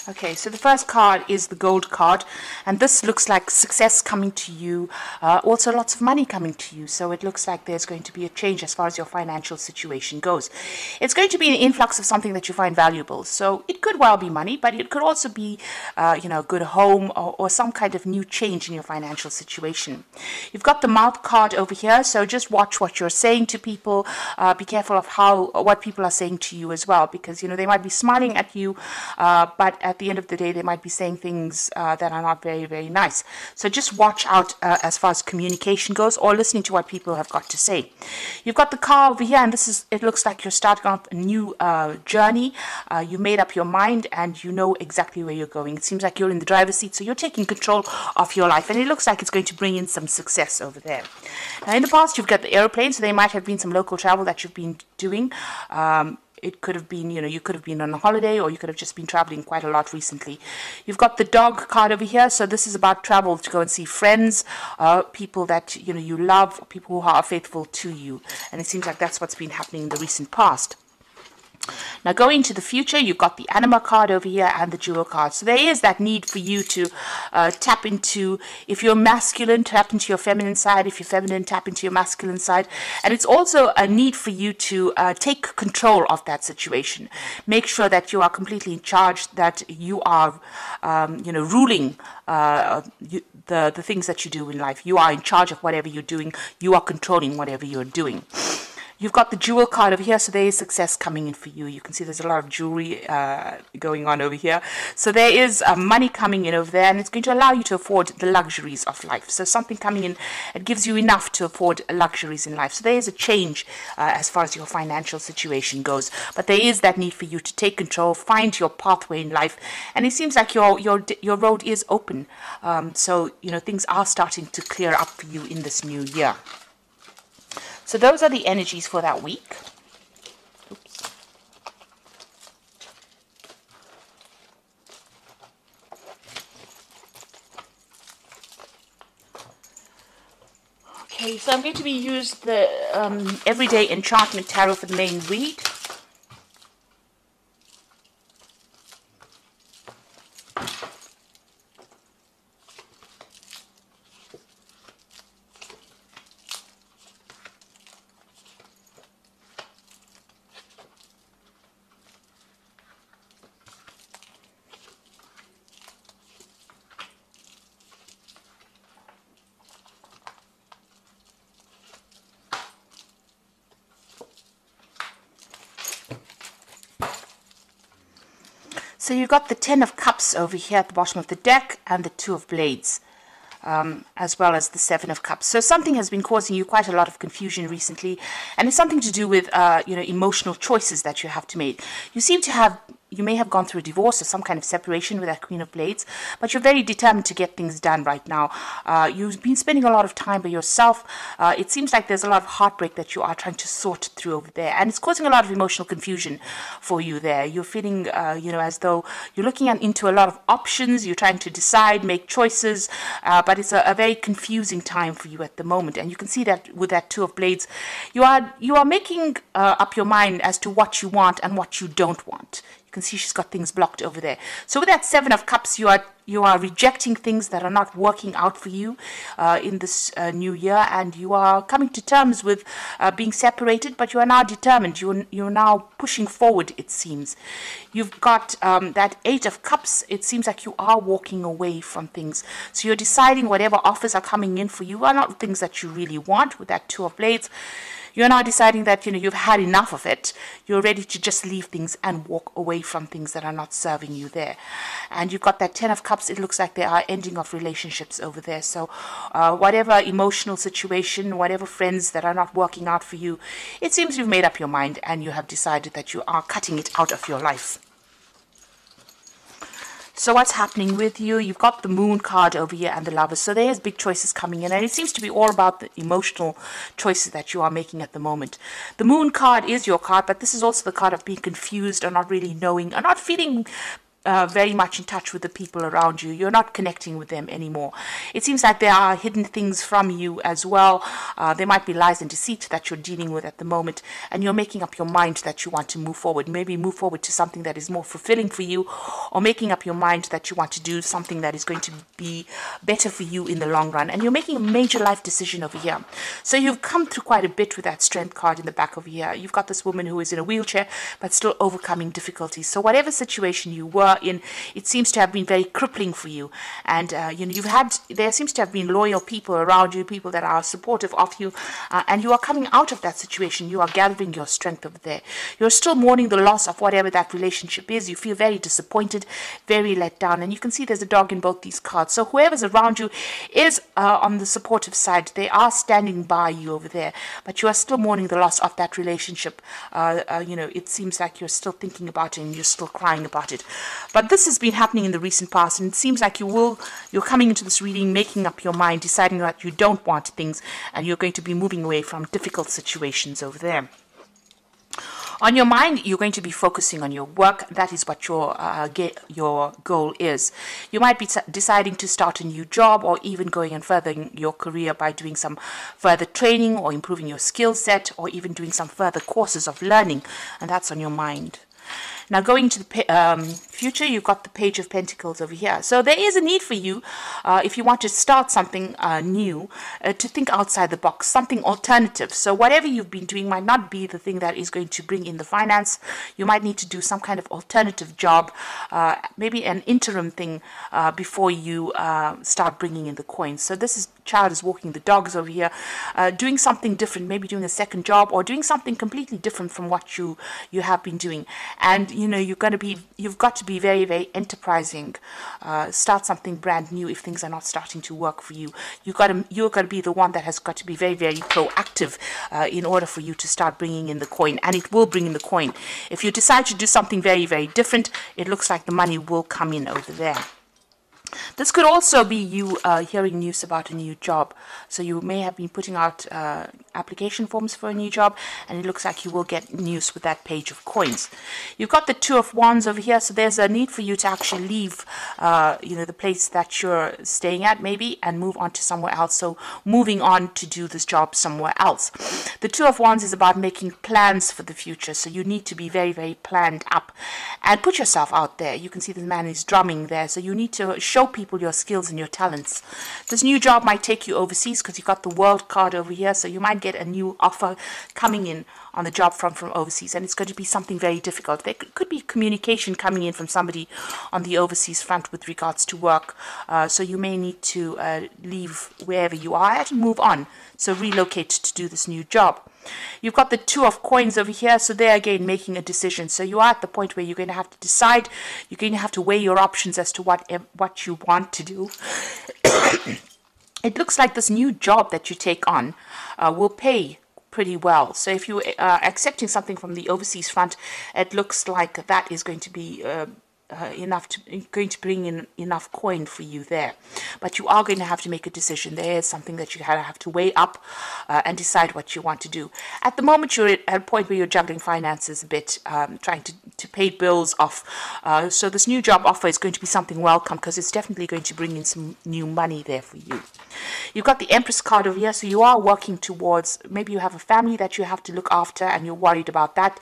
Okay, so the first card is the gold card, and this looks like success coming to you, also lots of money coming to you. So it looks like there's going to be a change as far as your financial situation goes. It's going to be an influx of something that you find valuable. So it could well be money, but it could also be, a good home or some kind of new change in your financial situation. You've got the mouth card over here, so just watch what you're saying to people. Be careful of what people are saying to you as well, because they might be smiling at you, but at the end of the day, they might be saying things that are not very, very nice. So just watch out as far as communication goes, or listening to what people have got to say. You've got the car over here, and it looks like you're starting off a new journey. You made up your mind, and you know exactly where you're going. It seems like you're in the driver's seat, so you're taking control of your life, and it looks like it's going to bring in some success over there. Now, in the past, you've got the airplane, so there might have been some local travel that you've been doing. It could have been, you could have been on a holiday, or you could have just been traveling quite a lot recently. You've got the dog card over here. So this is about travel to go and see friends, people that, you love, people who are faithful to you. And it seems like that's what's been happening in the recent past. Now, going to the future, you've got the anima card over here and the jewel card. So there is that need for you to tap into, if you're masculine, tap into your feminine side. If you're feminine, tap into your masculine side. And it's also a need for you to take control of that situation. Make sure that you are completely in charge, that you are, ruling the things that you do in life. You are in charge of whatever you're doing. You are controlling whatever you're doing. You've got the jewel card over here, so there is success coming in for you. You can see there's a lot of jewelry going on over here. So there is money coming in over there, and it's going to allow you to afford the luxuries of life. So something coming in, it gives you enough to afford luxuries in life. So there is a change as far as your financial situation goes. But there is that need for you to take control, find your pathway in life. And it seems like your road is open. So, things are starting to clear up for you in this new year. So those are the energies for that week. Oops. Okay, so I'm going to use the Everyday Enchantment Tarot for the main read. So you've got the 10 of Cups over here at the bottom of the deck, and the 2 of Blades, as well as the 7 of Cups. So something has been causing you quite a lot of confusion recently, and it's something to do with, emotional choices that you have to make. You may have gone through a divorce or some kind of separation with that Queen of Blades, but you're very determined to get things done right now. You've been spending a lot of time by yourself. It seems like there's a lot of heartbreak that you are trying to sort through over there, and it's causing a lot of emotional confusion for you there. You're feeling, as though you're looking into a lot of options. You're trying to decide, make choices, but it's a very confusing time for you at the moment. And you can see that with that 2 of Blades, you are making up your mind as to what you want and what you don't want. You can see she's got things blocked over there. So with that 7 of Cups, you are rejecting things that are not working out for you in this new year, and you are coming to terms with being separated, but you are now determined. You're now pushing forward, it seems. You've got that 8 of Cups. It seems like you are walking away from things. So you're deciding whatever offers are coming in for you are not things that you really want. With that 2 of Blades, you're now deciding that, you've had enough of it. You're ready to just leave things and walk away from things that are not serving you there. And you've got that 10 of Cups. It looks like there are ending of relationships over there. So whatever emotional situation, whatever friends that are not working out for you, it seems you've made up your mind and you have decided that you are cutting it out of your life. So what's happening with you? You've got the Moon card over here and the Lovers. So there's big choices coming in, and it seems to be all about the emotional choices that you are making at the moment. The Moon card is your card, but this is also the card of being confused or not really knowing or not feeling very much in touch with the people around you. You're not connecting with them anymore. It seems like there are hidden things from you as well. There might be lies and deceit that you're dealing with at the moment, and you're making up your mind that you want to move forward. Maybe move forward to something that is more fulfilling for you, or making up your mind that you want to do something that is going to be better for you in the long run. And you're making a major life decision over here. So you've come through quite a bit with that strength card in the back of here. You've got this woman who is in a wheelchair, but still overcoming difficulties. So whatever situation you were in, it seems to have been very crippling for you, and there seems to have been loyal people around you, people that are supportive of you, and you are coming out of that situation. You are gathering your strength over there. You're still mourning the loss of whatever that relationship is. You feel very disappointed, very let down, and you can see there's a dog in both these cards. So whoever's around you is on the supportive side. They are standing by you over there, but you are still mourning the loss of that relationship. It seems like you're still thinking about it and you're still crying about it. But this has been happening in the recent past, and it seems like you're coming into this reading, making up your mind, deciding that you don't want things, and you're going to be moving away from difficult situations over there. On your mind, you're going to be focusing on your work. That is what your goal is. You might be deciding to start a new job, or even going and furthering your career by doing some further training or improving your skill set, or even doing some further courses of learning, and that's on your mind. Now, going to the future, you've got the Page of Pentacles over here. So there is a need for you, if you want to start something new, to think outside the box, something alternative. So whatever you've been doing might not be the thing that is going to bring in the finance. You might need to do some kind of alternative job, maybe an interim thing, before you start bringing in the coins. So this child is walking the dogs over here, doing something different, maybe doing a second job, or doing something completely different from what you have been doing. And you've got to be very, very enterprising. Start something brand new if things are not starting to work for you. You're got to be the one that has got to be very, very proactive in order for you to start bringing in the coin, and it will bring in the coin. If you decide to do something very, very different, it looks like the money will come in over there. This could also be you hearing news about a new job. So you may have been putting out application forms for a new job, and it looks like you will get news with that Page of Coins. You've got the Two of Wands over here, so there's a need for you to actually leave the place that you're staying at maybe, and move on to somewhere else. So moving on to do this job somewhere else. The Two of Wands is about making plans for the future, so you need to be very, very planned up and put yourself out there. You can see the man is drumming there, so you need to show people your skills and your talents. This new job might take you overseas because you've got the World card over here, so you might get a new offer coming in on the job from overseas, and it's going to be something very difficult. There could be communication coming in from somebody on the overseas front with regards to work, so you may need to leave wherever you are at and move on, so relocate to do this new job. You've got the Two of Coins over here, so there again making a decision. So you are at the point where you're going to have to decide. You're going to have to weigh your options as to what you want to do. It looks like this new job that you take on will pay pretty well. So if you are accepting something from the overseas front, it looks like that is going to be going to bring in enough coin for you there. But you are going to have to make a decision. There is something that you have to weigh up and decide what you want to do. At the moment, you're at a point where you're juggling finances a bit, trying to pay bills off. So this new job offer is going to be something welcome, because it's definitely going to bring in some new money there for you. You've got the Empress card over here, so you are working towards, maybe you have a family that you have to look after, and you're worried about that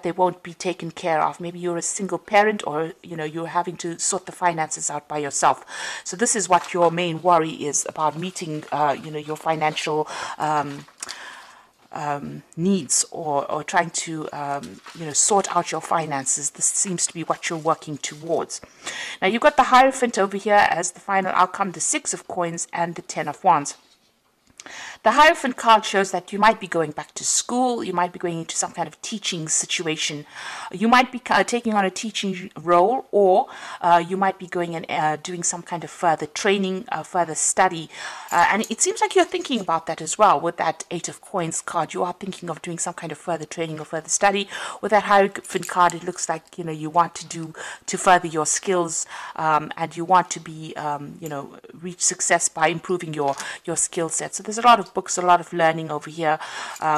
they won't be taken care of. Maybe you're a single parent, or you're having to sort the finances out by yourself. So this is what your main worry is about, meeting your financial needs, or trying to sort out your finances. This seems to be what you're working towards. Now you've got the Hierophant over here as the final outcome, the Six of Coins and the Ten of Wands. The Hierophant card shows that you might be going back to school, you might be going into some kind of teaching situation, you might be taking on a teaching role, or you might be going and doing some kind of further training, further study, and it seems like you're thinking about that as well. With that Eight of Coins card, you are thinking of doing some kind of further training or further study. With that Hierophant card, it looks like you want to further your skills, and you want to be reach success by improving your skill set. So there's a lot of books, a lot of learning over here,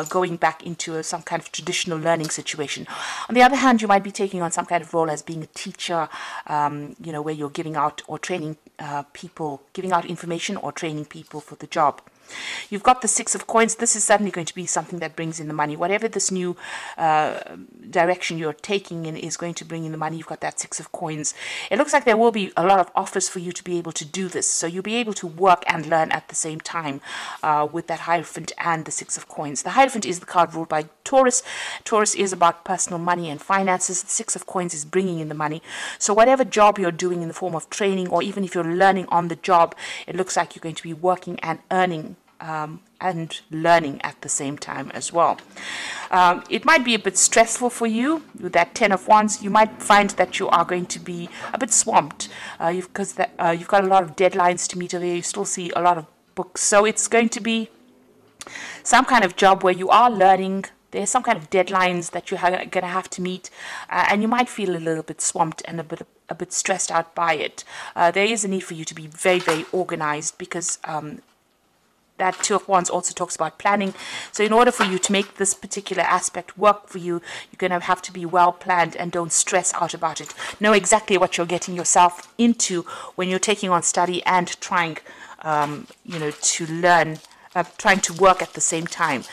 going back into some kind of traditional learning situation. On the other hand, you might be taking on some kind of role as being a teacher, where you're giving out or training people, giving out information or training people for the job. You've got the Six of Coins. This is certainly going to be something that brings in the money. Whatever this new direction you're taking in is going to bring in the money. You've got that Six of Coins. It looks like there will be a lot of offers for you to be able to do this. So you'll be able to work and learn at the same time with that Hierophant and the Six of Coins. The Hierophant is the card ruled by Taurus. Taurus is about personal money and finances. The Six of Coins is bringing in the money. So whatever job you're doing in the form of training, or even if you're learning on the job, it looks like you're going to be working and earning and learning at the same time as well. It might be a bit stressful for you with that Ten of Wands. You might find that you are going to be a bit swamped because you've got a lot of deadlines to meet over here. You still see a lot of books. So it's going to be some kind of job where you are learning. There's some kind of deadlines that you're going to have to meet, and you might feel a little bit swamped and a bit stressed out by it. There is a need for you to be very, very organized, because that Two of Wands also talks about planning. So in order for you to make this particular aspect work for you, you're going to have to be well planned and don't stress out about it. Know exactly what you're getting yourself into when you're taking on study and trying, to learn, trying to work at the same time.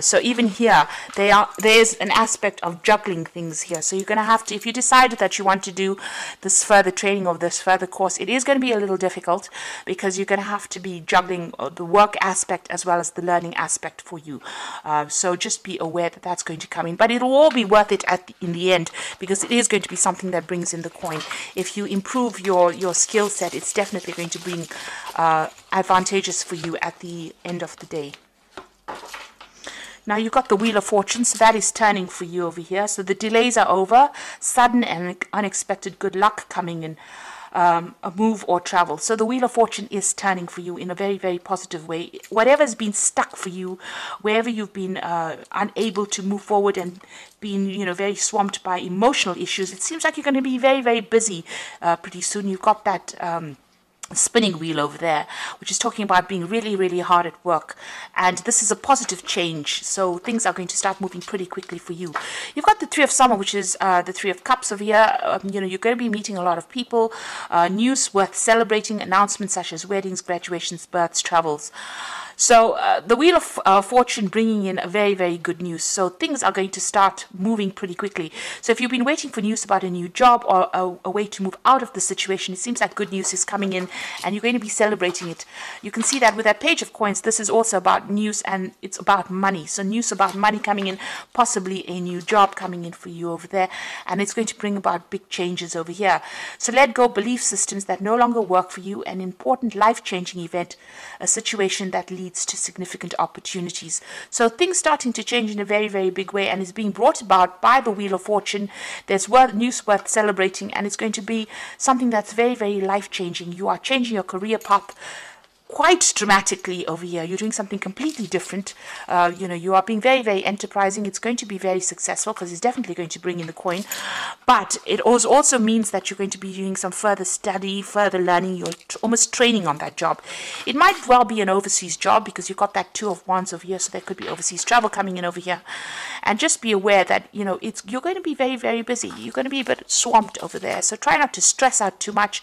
So even here, there's an aspect of juggling things here. So you're going to have to, if you decide that you want to do this further training or this further course, it is going to be a little difficult, because you're going to have to be juggling the work aspect as well as the learning aspect for you. So just be aware that that's going to come in. But it'll all be worth it in the end, because it is going to be something that brings in the coin. If you improve your skill set, it's definitely going to bring advantageous for you at the end of the day. Now you've got the Wheel of Fortune, so that is turning for you over here. So the delays are over, sudden and unexpected good luck coming in, a move or travel. So the Wheel of Fortune is turning for you in a very, very positive way. Whatever's been stuck for you, wherever you've been unable to move forward and been, very swamped by emotional issues, it seems like you're going to be very, very busy pretty soon. You've got that spinning wheel over there, which is talking about being really, really hard at work, and this is a positive change, so things are going to start moving pretty quickly for you. You've got the Three of Summer, which is the Three of Cups over here. You're going to be meeting a lot of people, news worth celebrating, announcements such as weddings, graduations, births, travels. So the Wheel of Fortune bringing in a very, very good news. So things are going to start moving pretty quickly. So if you've been waiting for news about a new job or a way to move out of the situation, it seems like good news is coming in and you're going to be celebrating it. You can see that with that Page of Coins, this is also about news and it's about money. So news about money coming in, possibly a new job coming in for you over there. And it's going to bring about big changes over here. So let go belief systems that no longer work for you, an important life-changing event, a situation that leads to significant opportunities. So things starting to change in a very, very big way, and is being brought about by the Wheel of Fortune. There's news worth celebrating, and it's going to be something that's very, very life-changing. You are changing your career path quite dramatically over here. You're doing something completely different. You are being very, very enterprising. It's going to be very successful because it's definitely going to bring in the coin. But it also means that you're going to be doing some further study, further learning. You're almost training on that job. It might well be an overseas job because you've got that Two of Wands over here, so there could be overseas travel coming in over here. And just be aware that, you're going to be very, very busy. You're going to be a bit swamped over there. So try not to stress out too much.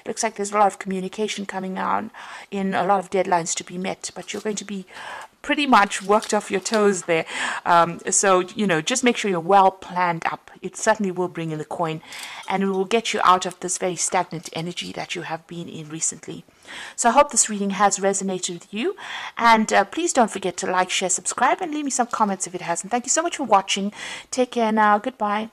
It looks like there's a lot of communication coming on, in a lot of deadlines to be met, but you're going to be pretty much worked off your toes there. So just make sure you're well planned up. It certainly will bring in the coin, and it will get you out of this very stagnant energy that you have been in recently. So I hope this reading has resonated with you, and please don't forget to like, share, subscribe, and leave me some comments if it hasn't. Thank you so much for watching. Take care now. Goodbye.